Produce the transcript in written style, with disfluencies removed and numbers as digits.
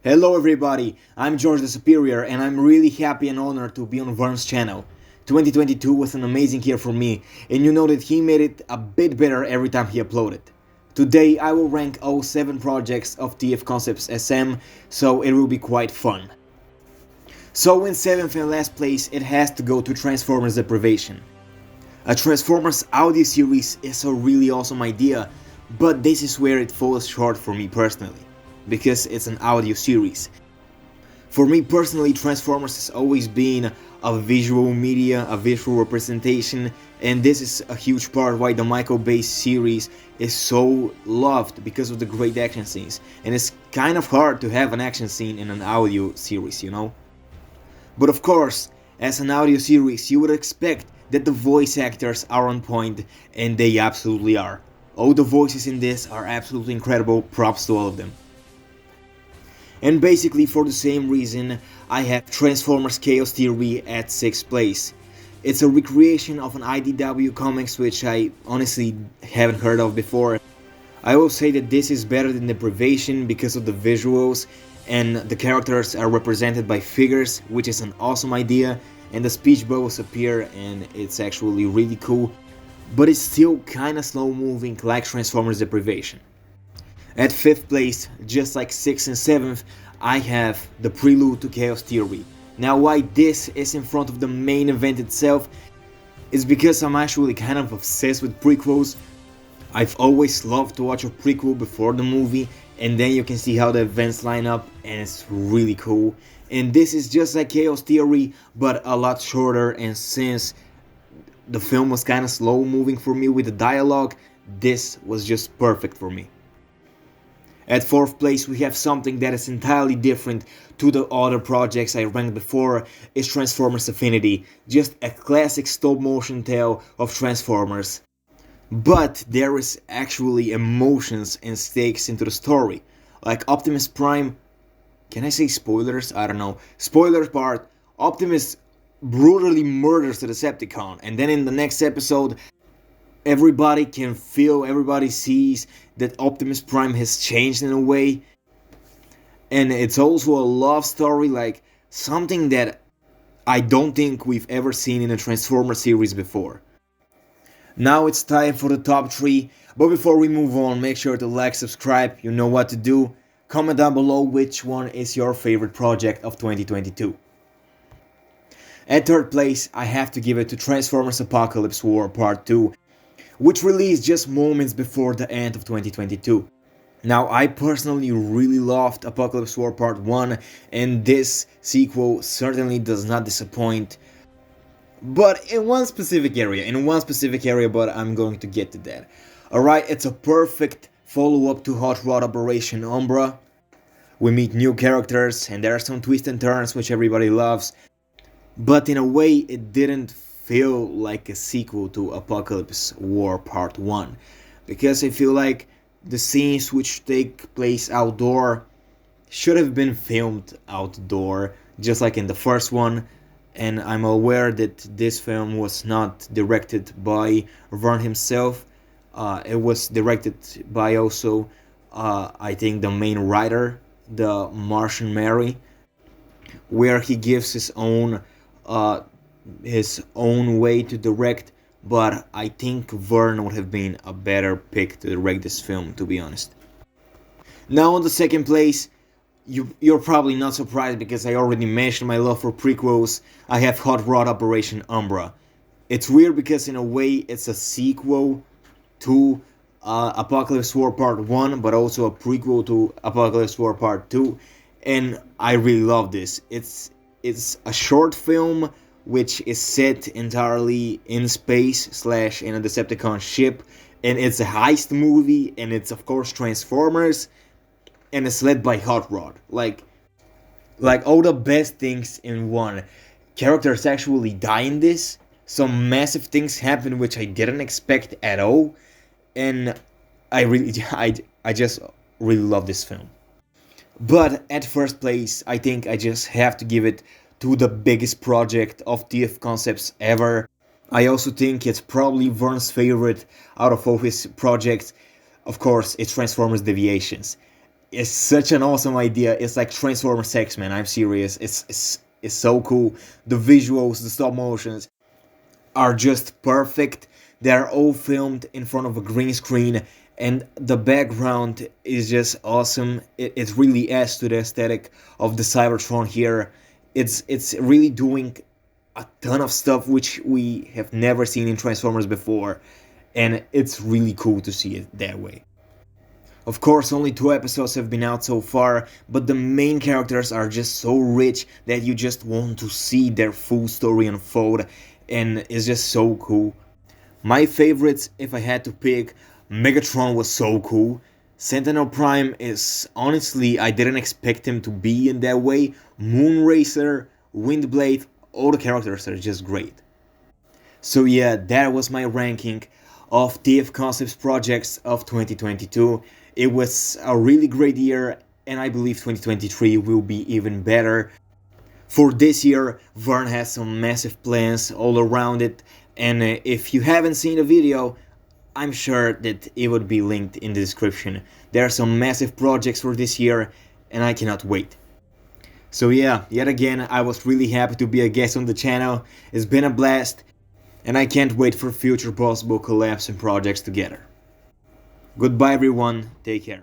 Hello everybody, I'm GeorgeTheSuperior and I'm really happy and honored to be on Vern's channel. 2022 was an amazing year for me, and you know that he made it a bit better every time he uploaded. Today I will rank all 7 projects of TFConcepts SM, so it will be quite fun. So in 7th and last place it has to go to Transformers Deprivation. A Transformers audio series is a really awesome idea, but this is where it falls short for me personally, because it's an audio series. For me personally, Transformers has always been a visual media, a visual representation, and this is a huge part why the Michael Bay series is so loved, because of the great action scenes. And it's kind of hard to have an action scene in an audio series, you know? But of course, as an audio series, you would expect that the voice actors are on point, and they absolutely are. All the voices in this are absolutely incredible, props to all of them. And basically for the same reason, I have Transformers Chaos Theory at 6th place. It's a recreation of an IDW comics which I honestly haven't heard of before. I will say that this is better than Deprivation because of the visuals, and the characters are represented by figures, which is an awesome idea, and the speech bubbles appear and it's actually really cool, but it's still kinda slow moving like Transformers Deprivation. At 5th place, just like 6th and 7th, I have the Prelude to Chaos Theory. Now why this is in front of the main event itself is because I'm actually kind of obsessed with prequels. I've always loved to watch a prequel before the movie, and then you can see how the events line up, and it's really cool. And this is just like Chaos Theory, but a lot shorter, and since the film was kind of slow moving for me with the dialogue, this was just perfect for me. At 4th place we have something that is entirely different to the other projects I ranked before, is Transformers Affinity, just a classic stop motion tale of Transformers. But there is actually emotions and stakes into the story, like Optimus Prime, can I say spoilers? I don't know, spoiler part, Optimus brutally murders the Decepticon, and then in the next episode everybody can feel, everybody sees that Optimus Prime has changed in a way. And it's also a love story, like something that I don't think we've ever seen in a Transformers series before. Now it's time for the top 3, but before we move on, make sure to like, subscribe, you know what to do. Comment down below which one is your favorite project of 2022. At 3rd place, I have to give it to Transformers Apocalypse War Part 2, which released just moments before the end of 2022. Now, I personally really loved Apocalypse War Part 1, and this sequel certainly does not disappoint. But in one specific area, but I'm going to get to that. Alright, it's a perfect follow-up to Hot Rod Operation Umbra. We meet new characters, and there are some twists and turns which everybody loves. But in a way, it didn't feel like a sequel to Apocalypse War Part 1, because I feel like the scenes which take place outdoor should have been filmed outdoor, just like in the first one. And I'm aware that this film was not directed by Vern himself. It was directed by also, I think, the main writer, the Martian Mary, where he gives his own way to direct, but I think Vern would have been a better pick to direct this film, to be honest. Now on the 2nd place, you're probably not surprised because I already mentioned my love for prequels. I have Hot Rod Operation Umbra. It's weird because in a way it's a sequel to Apocalypse War Part 1, but also a prequel to Apocalypse War Part 2, and I really love this. It's a short film which is set entirely in space / in a Decepticon ship, and it's a heist movie, and it's of course Transformers, and it's led by Hot Rod. Like all the best things in one. Characters actually die in this. Some massive things happen which I didn't expect at all, and I just really love this film. But at 1st place, I think I just have to give it to the biggest project of TFConcepts ever. I also think it's probably Vern's favorite out of all his projects. Of course, it's Transformers Deviations. It's such an awesome idea. It's like Transformers X, man. I'm serious. It's so cool. The visuals, the stop motions are just perfect. They're all filmed in front of a green screen, and the background is just awesome. It really adds to the aesthetic of the Cybertron here. It's really doing a ton of stuff which we have never seen in Transformers before, and it's really cool to see it that way. Of course, only 2 episodes have been out so far, but the main characters are just so rich that you just want to see their full story unfold, and it's just so cool. My favorites, if I had to pick, Megatron was so cool. Sentinel Prime is, honestly, I didn't expect him to be in that way. Moonracer, Windblade, all the characters are just great. So yeah, that was my ranking of TFConcepts projects of 2022. It was a really great year, and I believe 2023 will be even better. For this year, Vern has some massive plans all around it, and if you haven't seen the video, I'm sure that it would be linked in the description. There are some massive projects for this year, and I cannot wait. So yeah, yet again, I was really happy to be a guest on the channel. It's been a blast, and I can't wait for future possible collabs and projects together. Goodbye everyone, take care.